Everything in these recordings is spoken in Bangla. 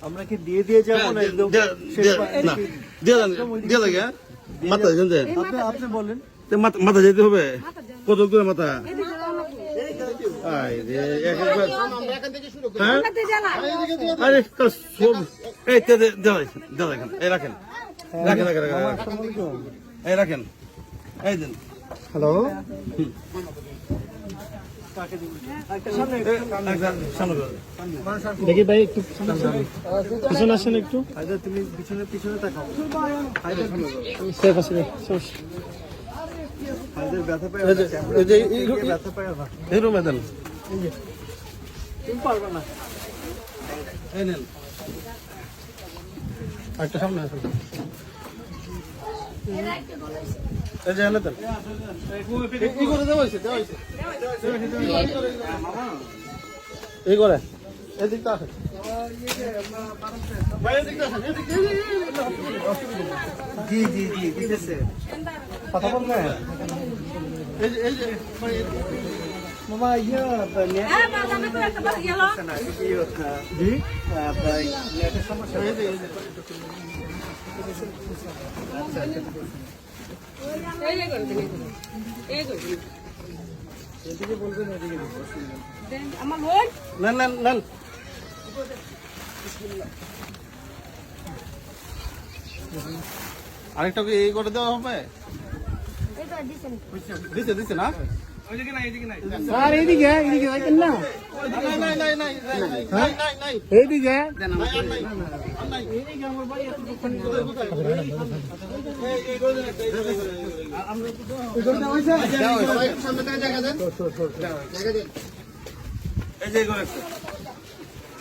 আমরা কি দিয়ে যাবো না একদম মাথা আপনি বলেন মাথা যেতে হবে কত করে মাথা রাখেন এই দিন হ্যালো দেখি ভাই একটু পিছনে আসেন একটু তুমি পিছনে তাকাও ব্যথা পায় তুমি পারবে না একটা সামনে আসুন এই করে এদিকটা আসেন জি জি জি দিতেছে কথা বলবেন মামা ইয়ে জি নেটের সমস্যা এদিকে বলবেন এদিকে নেন আরেকটা কি এই করে দেওয়া হবে দিছে না স্যার এইদিকে দেখেন না এইদিকে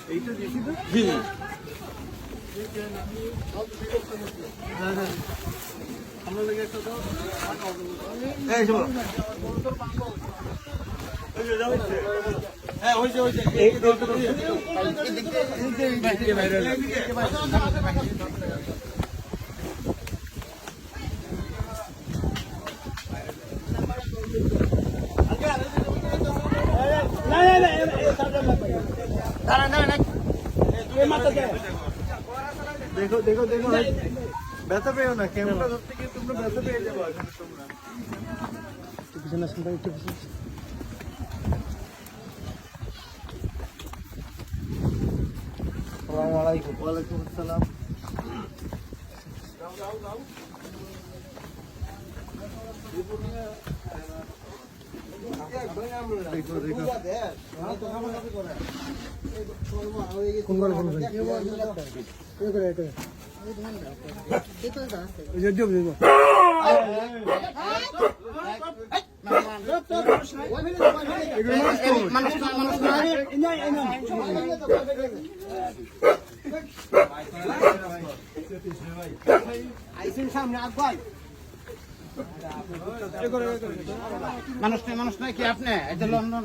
এইটা দিয়েছি তো আমরা লেগে একটা দাও দেখো দেখো দেখো ব্যথা পেও না ক্যামেরা ধরতে গিয়ে তোমরা ব্যথা পেয়ে যাবো তোমরা একটু পিছনে আসুন ভাই একটু পিছনে আসসালামু আলাইকুম ওয়ালাইকুম আসসালাম কোন করে বলবেন মানুষ নয় কি আপনি লন্ডন